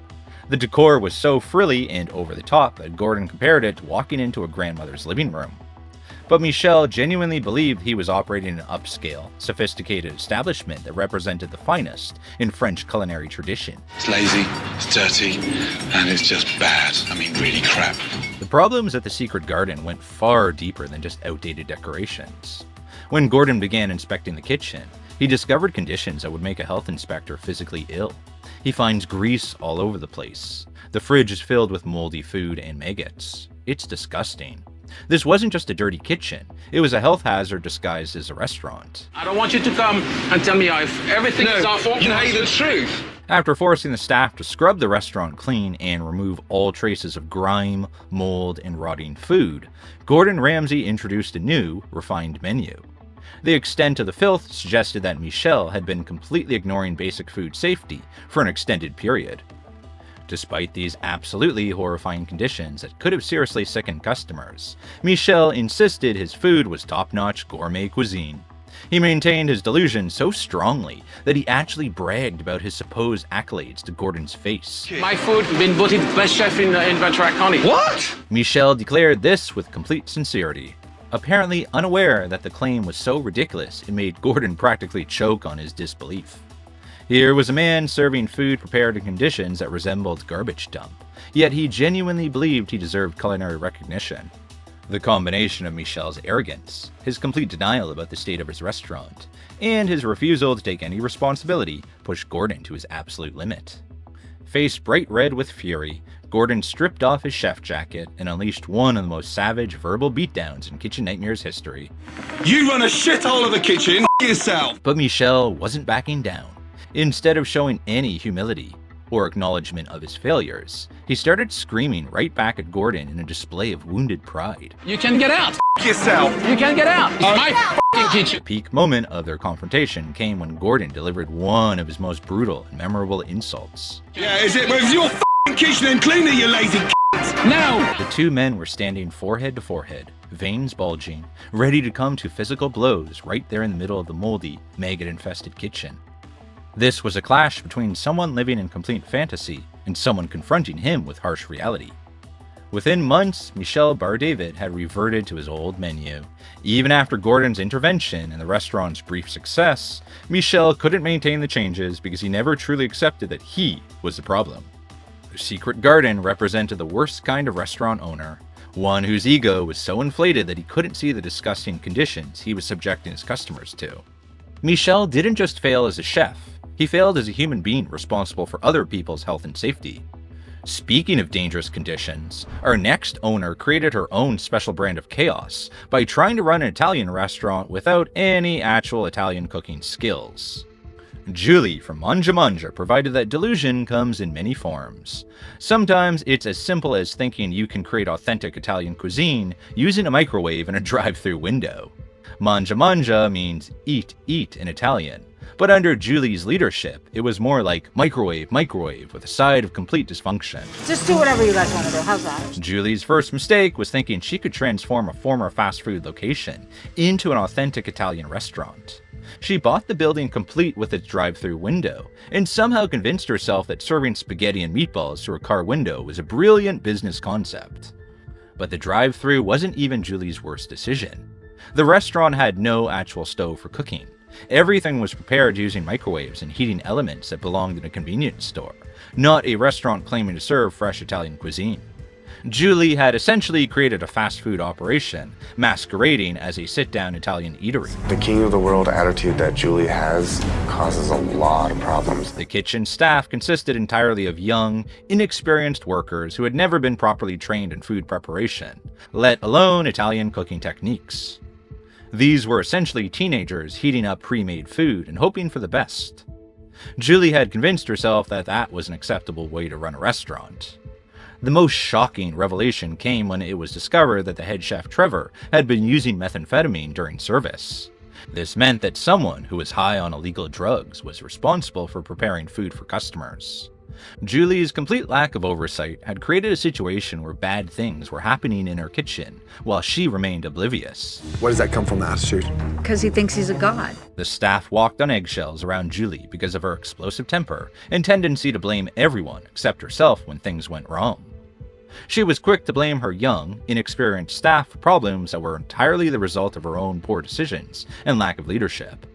The decor was so frilly and over the top that Gordon compared it to walking into a grandmother's living room. But Michel genuinely believed he was operating an upscale, sophisticated establishment that represented the finest in French culinary tradition. It's lazy, it's dirty, and it's just bad. I mean, really crap. The problems at the Secret Garden went far deeper than just outdated decorations. When Gordon began inspecting the kitchen, he discovered conditions that would make a health inspector physically ill. He finds grease all over the place. The fridge is filled with moldy food and maggots. It's disgusting. This wasn't just a dirty kitchen, it was a health hazard disguised as a restaurant. I don't want you to come and tell me everything is our fault. You hate the truth. After forcing the staff to scrub the restaurant clean and remove all traces of grime, mold, and rotting food, Gordon Ramsay introduced a new, refined menu. The extent of the filth suggested that Michel had been completely ignoring basic food safety for an extended period. Despite these absolutely horrifying conditions that could have seriously sickened customers, Michel insisted his food was top-notch gourmet cuisine. He maintained his delusion so strongly that he actually bragged about his supposed accolades to Gordon's face. My food been voted best chef in Ventura County. What? Michel declared this with complete sincerity, apparently unaware that the claim was so ridiculous it made Gordon practically choke on his disbelief. Here was a man serving food prepared in conditions that resembled garbage dump, yet he genuinely believed he deserved culinary recognition. The combination of Michel's arrogance, his complete denial about the state of his restaurant, and his refusal to take any responsibility pushed Gordon to his absolute limit. Faced bright red with fury, Gordon stripped off his chef jacket and unleashed one of the most savage verbal beatdowns in Kitchen Nightmares history. You run a shithole of a kitchen, yourself! But Michel wasn't backing down. Instead of showing any humility or acknowledgement of his failures, he started screaming right back at Gordon in a display of wounded pride. You can get out. Yourself. You can get out. It's my f***ing kitchen. The peak moment of their confrontation came when Gordon delivered one of his most brutal and memorable insults. Yeah, is it? Where's your f***ing kitchen and cleaner, you lazy c***? No! The two men were standing forehead to forehead, veins bulging, ready to come to physical blows right there in the middle of the moldy, maggot-infested kitchen. This was a clash between someone living in complete fantasy and someone confronting him with harsh reality. Within months, Michel Bar-David had reverted to his old menu. Even after Gordon's intervention and the restaurant's brief success, Michel couldn't maintain the changes because he never truly accepted that he was the problem. The Secret Garden represented the worst kind of restaurant owner, one whose ego was so inflated that he couldn't see the disgusting conditions he was subjecting his customers to. Michel didn't just fail as a chef, he failed as a human being responsible for other people's health and safety. Speaking of dangerous conditions, our next owner created her own special brand of chaos by trying to run an Italian restaurant without any actual Italian cooking skills. Julie from Manja Manja provided that delusion comes in many forms. Sometimes it's as simple as thinking you can create authentic Italian cuisine using a microwave and a drive-through window. Manja Manja means eat in Italian. But under Julie's leadership, it was more like microwave with a side of complete dysfunction. Just do whatever you guys want to do. How's that? Julie's first mistake was thinking she could transform a former fast food location into an authentic Italian restaurant. She bought the building complete with its drive-through window, and somehow convinced herself that serving spaghetti and meatballs through a car window was a brilliant business concept. But the drive-through wasn't even Julie's worst decision. The restaurant had no actual stove for cooking. Everything was prepared using microwaves and heating elements that belonged in a convenience store, not a restaurant claiming to serve fresh Italian cuisine. Julie had essentially created a fast food operation, masquerading as a sit-down Italian eatery. The king of the world attitude that Julie has causes a lot of problems. The kitchen staff consisted entirely of young, inexperienced workers who had never been properly trained in food preparation, let alone Italian cooking techniques. These were essentially teenagers heating up pre-made food and hoping for the best. Julie had convinced herself that that was an acceptable way to run a restaurant. The most shocking revelation came when it was discovered that the head chef Trevor had been using methamphetamine during service. This meant that someone who was high on illegal drugs was responsible for preparing food for customers. Julie's complete lack of oversight had created a situation where bad things were happening in her kitchen, while she remained oblivious. Where does that come from, that attitude? Because he thinks he's a god. The staff walked on eggshells around Julie because of her explosive temper and tendency to blame everyone except herself when things went wrong. She was quick to blame her young, inexperienced staff for problems that were entirely the result of her own poor decisions and lack of leadership.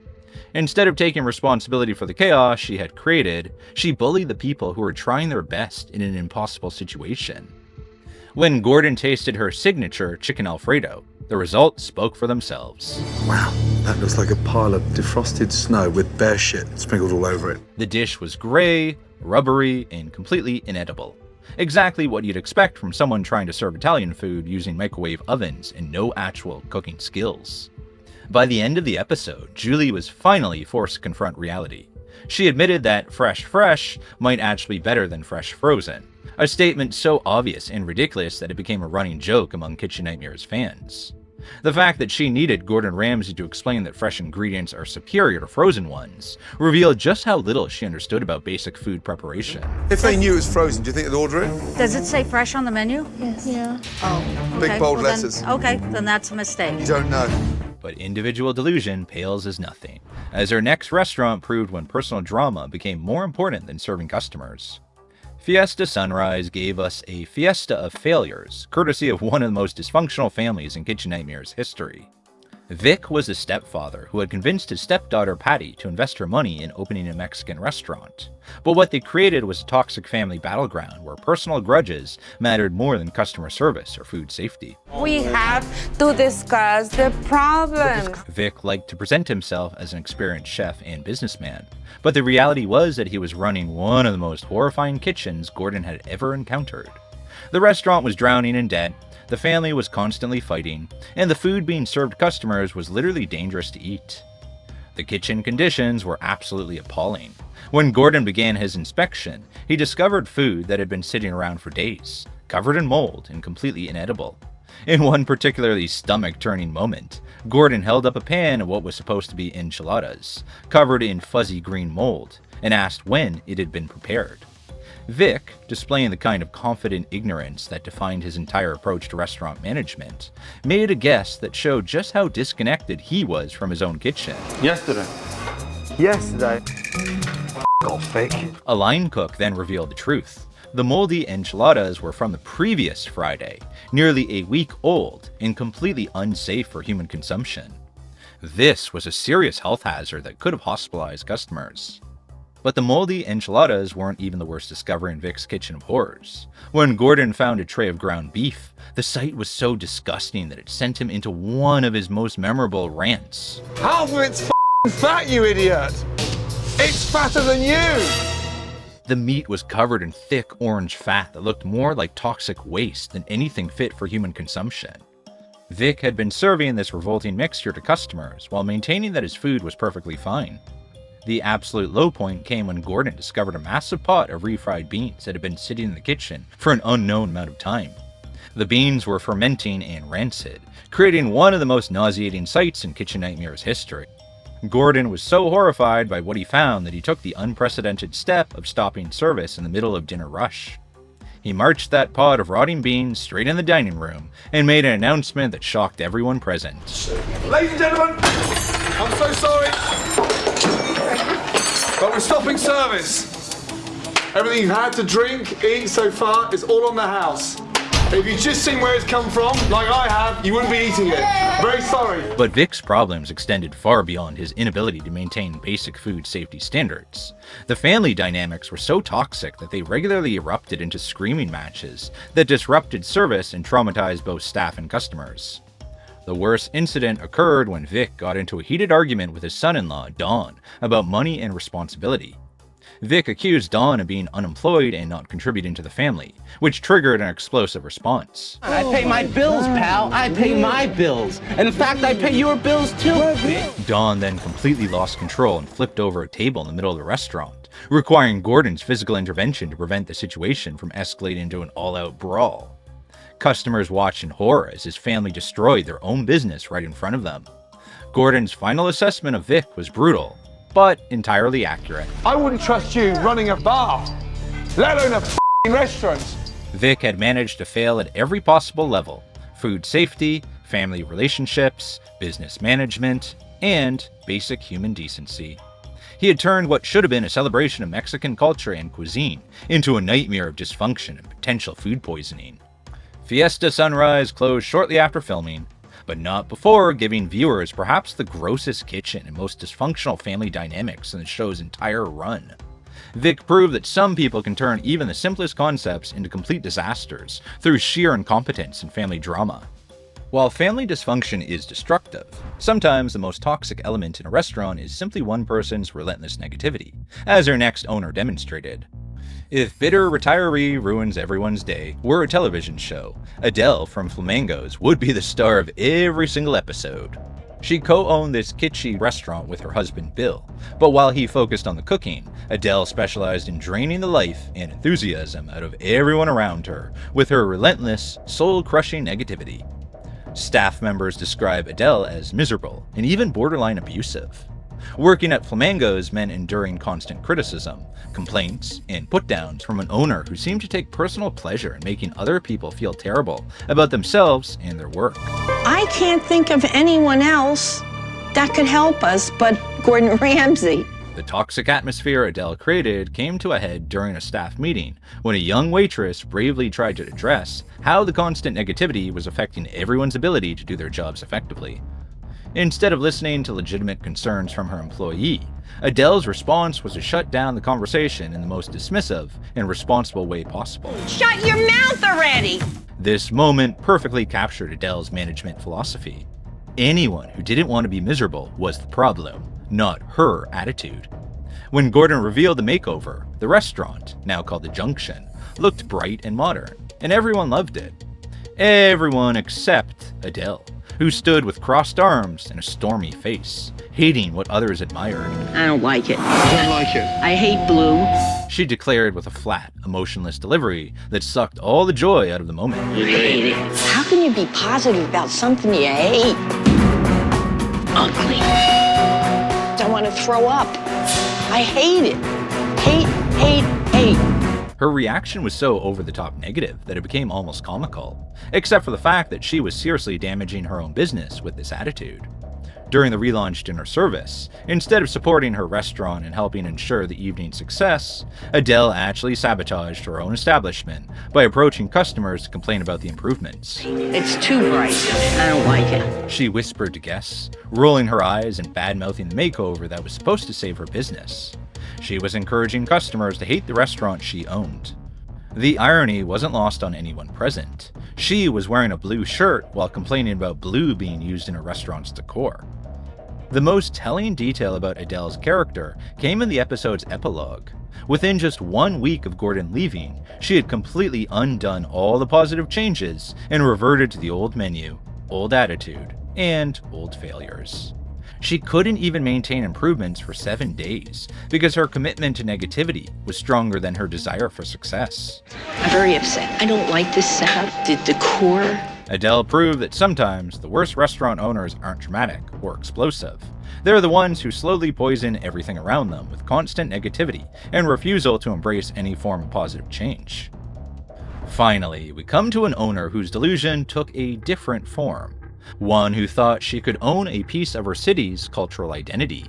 Instead of taking responsibility for the chaos she had created, she bullied the people who were trying their best in an impossible situation. When Gordon tasted her signature chicken Alfredo, the results spoke for themselves. Wow, that looks like a pile of defrosted snow with bear shit sprinkled all over it. The dish was gray, rubbery, and completely inedible. Exactly what you'd expect from someone trying to serve Italian food using microwave ovens and no actual cooking skills. By the end of the episode, Julie was finally forced to confront reality. She admitted that fresh might actually be better than fresh frozen, a statement so obvious and ridiculous that it became a running joke among Kitchen Nightmares fans. The fact that she needed Gordon Ramsay to explain that fresh ingredients are superior to frozen ones revealed just how little she understood about basic food preparation. If they knew it was frozen, do you think they'd order it? Does it say fresh on the menu? Yes. Yeah. Oh, okay. Big bold Well, letters. Then that's a mistake. You don't know. But individual delusion pales as nothing, as her next restaurant proved when personal drama became more important than serving customers. Fiesta Sunrise gave us a fiesta of failures, courtesy of one of the most dysfunctional families in Kitchen Nightmares history. Vic was a stepfather who had convinced his stepdaughter Patty to invest her money in opening a Mexican restaurant. But what they created was a toxic family battleground where personal grudges mattered more than customer service or food safety. We have to discuss the problem. Vic liked to present himself as an experienced chef and businessman, but the reality was that he was running one of the most horrifying kitchens Gordon had ever encountered. The restaurant was drowning in debt, the family was constantly fighting, and the food being served customers was literally dangerous to eat. The kitchen conditions were absolutely appalling. When Gordon began his inspection, he discovered food that had been sitting around for days, covered in mold and completely inedible. In one particularly stomach-turning moment, Gordon held up a pan of what was supposed to be enchiladas, covered in fuzzy green mold, and asked when it had been prepared. Vic, displaying the kind of confident ignorance that defined his entire approach to restaurant management, made a guess that showed just how disconnected he was from his own kitchen. Yesterday. Off, Vic. A line cook then revealed the truth. The moldy enchiladas were from the previous Friday, nearly a week old and completely unsafe for human consumption. This was a serious health hazard that could have hospitalized customers. But the moldy enchiladas weren't even the worst discovery in Vic's kitchen of horrors. When Gordon found a tray of ground beef, the sight was so disgusting that it sent him into one of his most memorable rants. Half of it's fat, you idiot! It's fatter than you! The meat was covered in thick orange fat that looked more like toxic waste than anything fit for human consumption. Vic had been serving this revolting mixture to customers while maintaining that his food was perfectly fine. The absolute low point came when Gordon discovered a massive pot of refried beans that had been sitting in the kitchen for an unknown amount of time. The beans were fermenting and rancid, creating one of the most nauseating sights in Kitchen Nightmares history. Gordon was so horrified by what he found that he took the unprecedented step of stopping service in the middle of dinner rush. He marched that pot of rotting beans straight in the dining room and made an announcement that shocked everyone present. Ladies and gentlemen, I'm so sorry, but we're stopping service. Everything you've had to drink, eat so far is all on the house. If you'd just seen where it's come from, like I have, you wouldn't be eating it. Very sorry. But Vic's problems extended far beyond his inability to maintain basic food safety standards. The family dynamics were so toxic that they regularly erupted into screaming matches that disrupted service and traumatized both staff and customers. The worst incident occurred when Vic got into a heated argument with his son-in-law, Don, about money and responsibility. Vic accused Don of being unemployed and not contributing to the family, which triggered an explosive response. I pay my bills, pal. I pay my bills. And in fact, I pay your bills too. Don then completely lost control and flipped over a table in the middle of the restaurant, requiring Gordon's physical intervention to prevent the situation from escalating into an all-out brawl. Customers watched in horror as his family destroyed their own business right in front of them. Gordon's final assessment of Vic was brutal, but entirely accurate. I wouldn't trust you running a bar, let alone a f***ing restaurant. Vic had managed to fail at every possible level: food safety, family relationships, business management, and basic human decency. He had turned what should have been a celebration of Mexican culture and cuisine into a nightmare of dysfunction and potential food poisoning. Fiesta Sunrise closed shortly after filming, but not before giving viewers perhaps the grossest kitchen and most dysfunctional family dynamics in the show's entire run. Vic proved that some people can turn even the simplest concepts into complete disasters through sheer incompetence in family drama. While family dysfunction is destructive, sometimes the most toxic element in a restaurant is simply one person's relentless negativity, as our next owner demonstrated. If Bitter Retiree Ruins Everyone's Day were a television show, Adele from Flamingos would be the star of every single episode. She co-owned this kitschy restaurant with her husband Bill, but while he focused on the cooking, Adele specialized in draining the life and enthusiasm out of everyone around her with her relentless, soul-crushing negativity. Staff members describe Adele as miserable and even borderline abusive. Working at Flamingos meant enduring constant criticism, complaints, and put-downs from an owner who seemed to take personal pleasure in making other people feel terrible about themselves and their work. I can't think of anyone else that could help us but Gordon Ramsay. The toxic atmosphere Adele created came to a head during a staff meeting when a young waitress bravely tried to address how the constant negativity was affecting everyone's ability to do their jobs effectively. Instead of listening to legitimate concerns from her employee, Adele's response was to shut down the conversation in the most dismissive and responsible way possible. Shut your mouth already! This moment perfectly captured Adele's management philosophy. Anyone who didn't want to be miserable was the problem, not her attitude. When Gordon revealed the makeover, the restaurant, now called The Junction, looked bright and modern, and everyone loved it. Everyone except Adele, who stood with crossed arms and a stormy face, hating what others admired. I don't like it. I don't like it. I hate blue. She declared with a flat, emotionless delivery that sucked all the joy out of the moment. I hate it. How can you be positive about something you hate? Ugly. I want to throw up. I hate it. Hate. Her reaction was so over-the-top negative that it became almost comical, except for the fact that she was seriously damaging her own business with this attitude. During the relaunched dinner service, instead of supporting her restaurant and helping ensure the evening's success, Adele actually sabotaged her own establishment by approaching customers to complain about the improvements. It's too bright. I don't like it. She whispered to guests, rolling her eyes and bad-mouthing the makeover that was supposed to save her business. She was encouraging customers to hate the restaurant she owned. The irony wasn't lost on anyone present. She was wearing a blue shirt while complaining about blue being used in a restaurant's decor. The most telling detail about Adele's character came in the episode's epilogue. Within just 1 week of Gordon leaving, she had completely undone all the positive changes and reverted to the old menu, old attitude, and old failures. She couldn't even maintain improvements for 7 days because her commitment to negativity was stronger than her desire for success. I'm very upset. I don't like this setup, the decor. Adele proved that sometimes the worst restaurant owners aren't dramatic or explosive. They're the ones who slowly poison everything around them with constant negativity and refusal to embrace any form of positive change. Finally, we come to an owner whose delusion took a different form. One who thought she could own a piece of her city's cultural identity.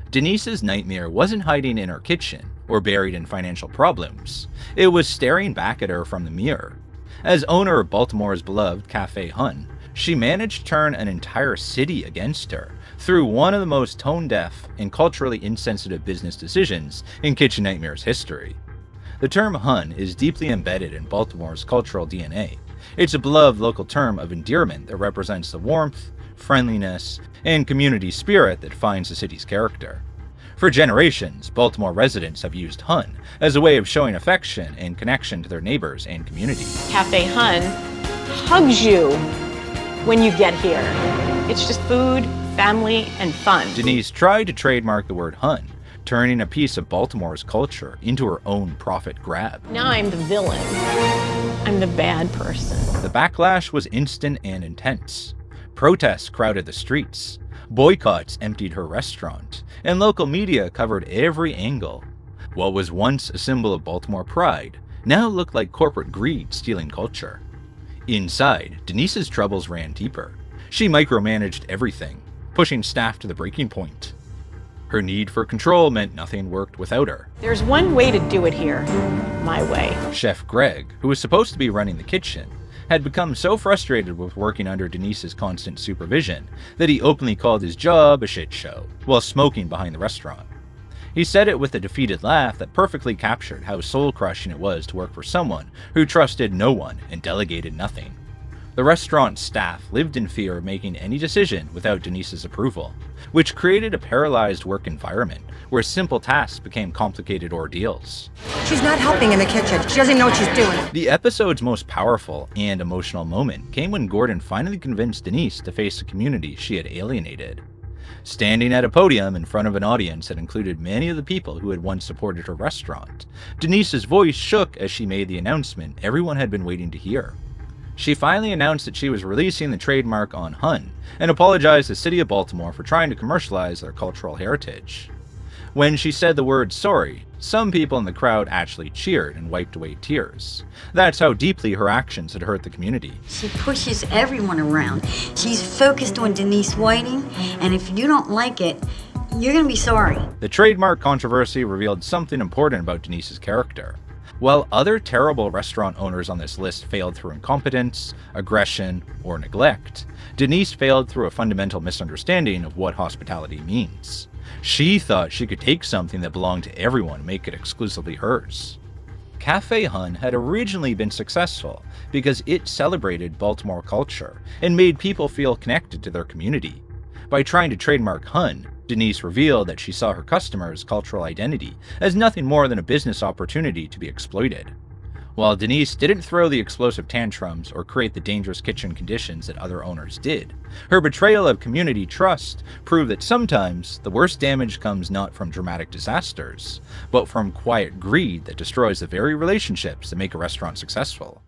Denise's nightmare wasn't hiding in her kitchen or buried in financial problems. It was staring back at her from the mirror. As owner of Baltimore's beloved Cafe Hun, she managed to turn an entire city against her through one of the most tone-deaf and culturally insensitive business decisions in Kitchen Nightmares history. The term Hun is deeply embedded in Baltimore's cultural DNA. It's a beloved local term of endearment that represents the warmth, friendliness, and community spirit that defines the city's character. For generations, Baltimore residents have used Hun as a way of showing affection and connection to their neighbors and community. Cafe Hun hugs you when you get here. It's just food, family, and fun. Denise tried to trademark the word Hun, turning a piece of Baltimore's culture into her own profit grab. Now I'm the villain. I'm the bad person. The backlash was instant and intense. Protests crowded the streets, boycotts emptied her restaurant, and local media covered every angle. What was once a symbol of Baltimore pride now looked like corporate greed stealing culture. Inside, Denise's troubles ran deeper. She micromanaged everything, pushing staff to the breaking point. Her need for control meant nothing worked without her. There's one way to do it here, my way. Chef Greg, who was supposed to be running the kitchen, had become so frustrated with working under Denise's constant supervision that he openly called his job a shit show, while smoking behind the restaurant. He said it with a defeated laugh that perfectly captured how soul-crushing it was to work for someone who trusted no one and delegated nothing. The restaurant staff lived in fear of making any decision without Denise's approval, which created a paralyzed work environment where simple tasks became complicated ordeals. She's not helping in the kitchen. She doesn't know what she's doing. The episode's most powerful and emotional moment came when Gordon finally convinced Denise to face the community she had alienated. Standing at a podium in front of an audience that included many of the people who had once supported her restaurant, Denise's voice shook as she made the announcement everyone had been waiting to hear. She finally announced that she was releasing the trademark on Hun and apologized to the city of Baltimore for trying to commercialize their cultural heritage. When she said the word sorry, some people in the crowd actually cheered and wiped away tears. That's how deeply her actions had hurt the community. She pushes everyone around. She's focused on Denise Whiting, and if you don't like it, you're gonna be sorry. The trademark controversy revealed something important about Denise's character. While other terrible restaurant owners on this list failed through incompetence, aggression, or neglect, Denise failed through a fundamental misunderstanding of what hospitality means. She thought she could take something that belonged to everyone and make it exclusively hers. Cafe Hun had originally been successful because it celebrated Baltimore culture and made people feel connected to their community. By trying to trademark Hun, Denise revealed that she saw her customers' cultural identity as nothing more than a business opportunity to be exploited. While Denise didn't throw the explosive tantrums or create the dangerous kitchen conditions that other owners did, her betrayal of community trust proved that sometimes the worst damage comes not from dramatic disasters, but from quiet greed that destroys the very relationships that make a restaurant successful.